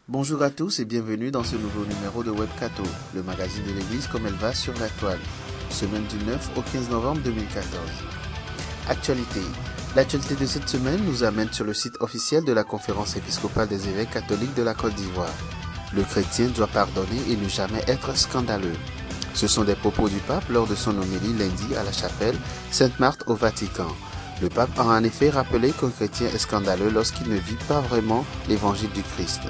Bonjour à tous et bienvenue dans ce nouveau numéro de Webcato, le magazine de l'église comme elle va sur la toile. Semaine du 9 au 15 novembre 2014. Actualité. L'actualité de cette semaine nous amène sur le site officiel de la Conférence épiscopale des évêques catholiques de la Côte d'Ivoire. Le chrétien doit pardonner et ne jamais être scandaleux. Ce sont des propos du pape lors de son homélie lundi à la chapelle Sainte-Marthe au Vatican. Le pape a en effet rappelé qu'un chrétien est scandaleux lorsqu'il ne vit pas vraiment l'évangile du Christ.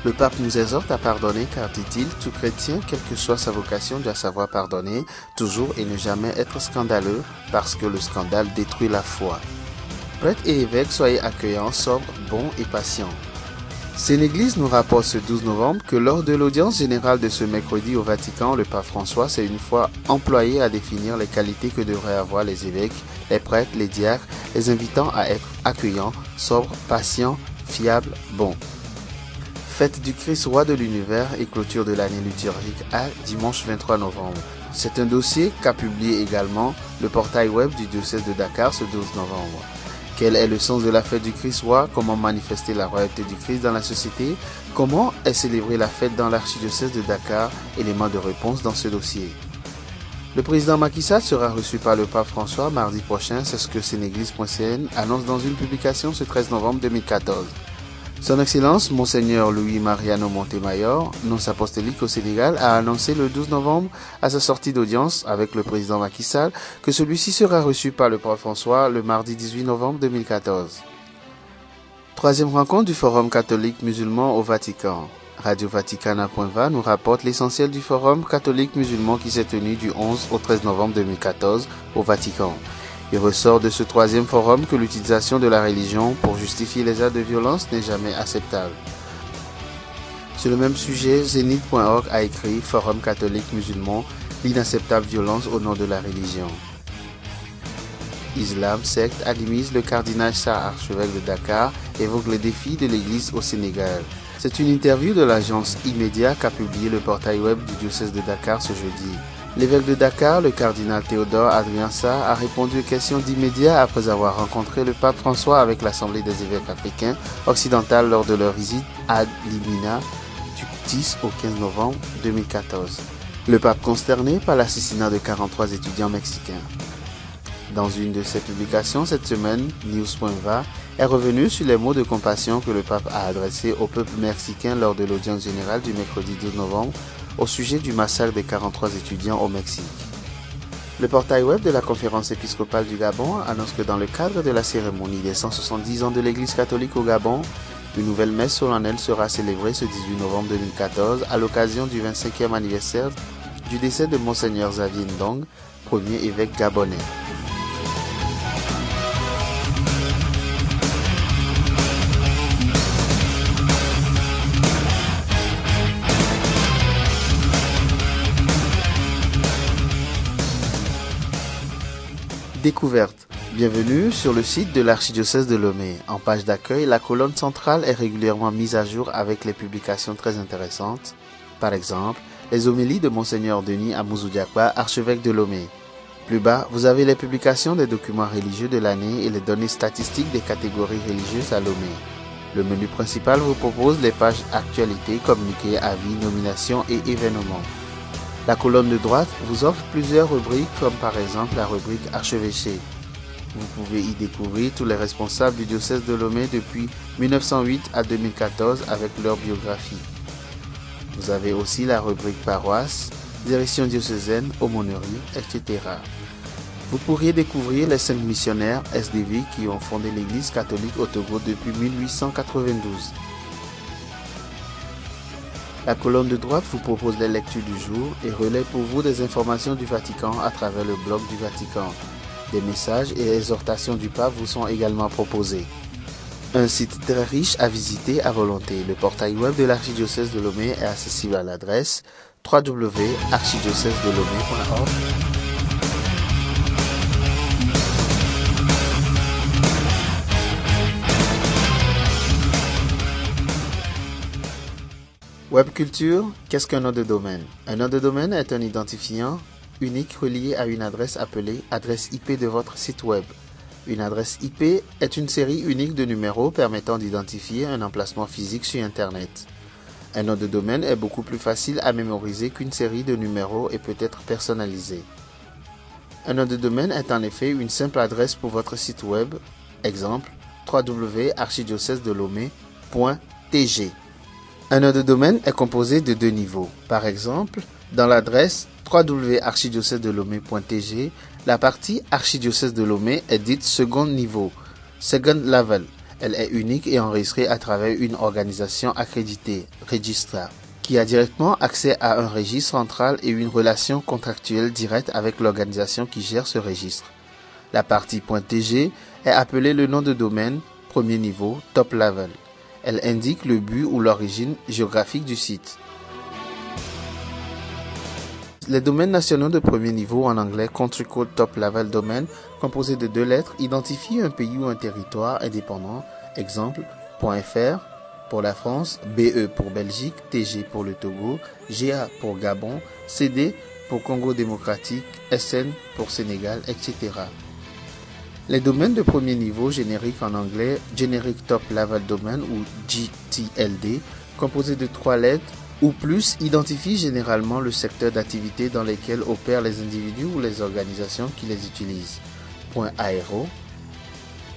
Le pape nous exhorte à pardonner car, dit-il, tout chrétien, quelle que soit sa vocation, doit savoir pardonner, toujours et ne jamais être scandaleux, parce que le scandale détruit la foi. Prêtres et évêques, soyez accueillants, sobres, bons et patients. Sénéglise nous rapporte ce 12 novembre que lors de l'audience générale de ce mercredi au Vatican, le pape François s'est une fois employé à définir les qualités que devraient avoir les évêques, les prêtres, les diacres, les invitant à être accueillants, sobres, patients, fiables, bons. Fête du Christ roi de l'univers et clôture de l'année liturgique à dimanche 23 novembre. C'est un dossier qu'a publié également le portail web du diocèse de Dakar ce 12 novembre. Quel est le sens de la fête du Christ roi? Comment manifester la royauté du Christ dans la société? Comment est célébrée la fête dans l'archidiocèse de Dakar? Élément de réponse dans ce dossier. Le président Macky Sall sera reçu par le pape François mardi prochain, c'est ce que Sénéglise.cn annonce dans une publication ce 13 novembre 2014. Son Excellence, Monseigneur Louis Mariano Montemayor, nonce apostolique au Sénégal, a annoncé le 12 novembre à sa sortie d'audience avec le président Macky Sall que celui-ci sera reçu par le pape François le mardi 18 novembre 2014. Troisième rencontre du Forum catholique musulman au Vatican. Radio Vaticana.va nous rapporte l'essentiel du Forum catholique musulman qui s'est tenu du 11 au 13 novembre 2014 au Vatican. Il ressort de ce troisième forum que l'utilisation de la religion pour justifier les actes de violence n'est jamais acceptable. Sur le même sujet, Zenith.org a écrit « Forum catholique musulman, l'inacceptable violence au nom de la religion ». Islam, secte, animise, le cardinal Shah, archevêque de Dakar, évoque les défis de l'église au Sénégal. C'est une interview de l'agence Immédia qu'a publié le portail web du diocèse de Dakar ce jeudi. L'évêque de Dakar, le cardinal Théodore Adrien Sarr, a répondu aux questions d'Immédia après avoir rencontré le pape François avec l'Assemblée des évêques africains occidentaux lors de leur visite à Limina du 10 au 15 novembre 2014. Le pape consterné par l'assassinat de 43 étudiants mexicains. Dans une de ses publications cette semaine, News.va est revenu sur les mots de compassion que le pape a adressés au peuple mexicain lors de l'audience générale du mercredi 12 novembre au sujet du massacre des 43 étudiants au Mexique. Le portail web de la Conférence épiscopale du Gabon annonce que dans le cadre de la cérémonie des 170 ans de l'Église catholique au Gabon, une nouvelle messe solennelle sera célébrée ce 18 novembre 2014 à l'occasion du 25e anniversaire du décès de Monseigneur Xavier Ndong, premier évêque gabonais. Découverte. Bienvenue sur le site de l'archidiocèse de Lomé. En page d'accueil, la colonne centrale est régulièrement mise à jour avec les publications très intéressantes. Par exemple, les homélies de Monseigneur Denis Amouzoudjakba, archevêque de Lomé. Plus bas, vous avez les publications des documents religieux de l'année et les données statistiques des catégories religieuses à Lomé. Le menu principal vous propose les pages actualités, communiqués, avis, nominations et événements. La colonne de droite vous offre plusieurs rubriques comme par exemple la rubrique Archevêché. Vous pouvez y découvrir tous les responsables du diocèse de Lomé depuis 1908 à 2014 avec leur biographie. Vous avez aussi la rubrique Paroisse, Direction diocésaine, Aumônerie, etc. Vous pourriez découvrir les 5 missionnaires SDV qui ont fondé l'Église catholique au Togo depuis 1892. La colonne de droite vous propose les lectures du jour et relaie pour vous des informations du Vatican à travers le blog du Vatican. Des messages et exhortations du pape vous sont également proposés. Un site très riche à visiter à volonté. Le portail web de l'archidiocèse de Lomé est accessible à l'adresse www.archidiocèse-de-lomé.org. Web culture, qu'est-ce qu'un nom de domaine? Un nom de domaine est un identifiant unique relié à une adresse appelée adresse IP de votre site web. Une adresse IP est une série unique de numéros permettant d'identifier un emplacement physique sur Internet. Un nom de domaine est beaucoup plus facile à mémoriser qu'une série de numéros et peut être personnalisé. Un nom de domaine est en effet une simple adresse pour votre site web, exemple www.archidiocèse-de-lomé.tg. Un nom de domaine est composé de deux niveaux. Par exemple, dans l'adresse www.archidiocèse-de-lomé.tg, la partie archidiocèse de Lomé est dite second niveau, second level. Elle est unique et enregistrée à travers une organisation accréditée, registrar, qui a directement accès à un registre central et une relation contractuelle directe avec l'organisation qui gère ce registre. La partie .tg est appelée le nom de domaine, premier niveau, top level. Elle indique le but ou l'origine géographique du site. Les domaines nationaux de premier niveau, en anglais Country Code Top Level Domain, composés de deux lettres, identifient un pays ou un territoire indépendant, exemple .fr pour la France, BE pour Belgique, TG pour le Togo, GA pour Gabon, CD pour Congo démocratique, SN pour Sénégal, etc. Les domaines de premier niveau, génériques en anglais Generic Top Level Domain ou GTLD, composés de trois lettres ou plus, identifient généralement le secteur d'activité dans lequel opèrent les individus ou les organisations qui les utilisent. .aéro,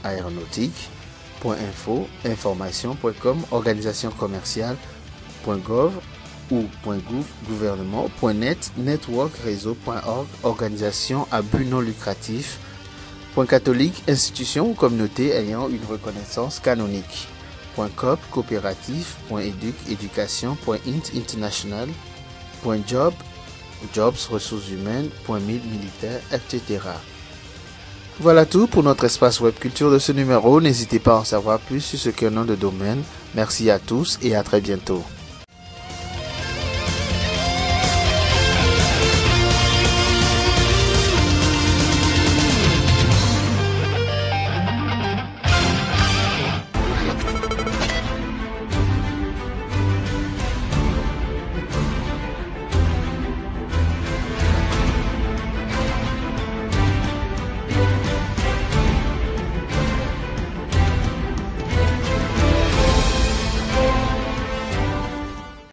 aéronautique, .info, information.com, organisation commerciale, .gov ou .gouv, gouvernement, .net, network, réseau.org, organisation à but non lucratif, .catholique, institution ou communauté ayant une reconnaissance canonique. .coop, coopératif, .éduc, éducation, .int, international, .job, jobs, ressources humaines, .mil, militaire, etc. Voilà tout pour notre espace web culture de ce numéro. N'hésitez pas à en savoir plus sur ce qu'est un nom de domaine. Merci à tous et à très bientôt.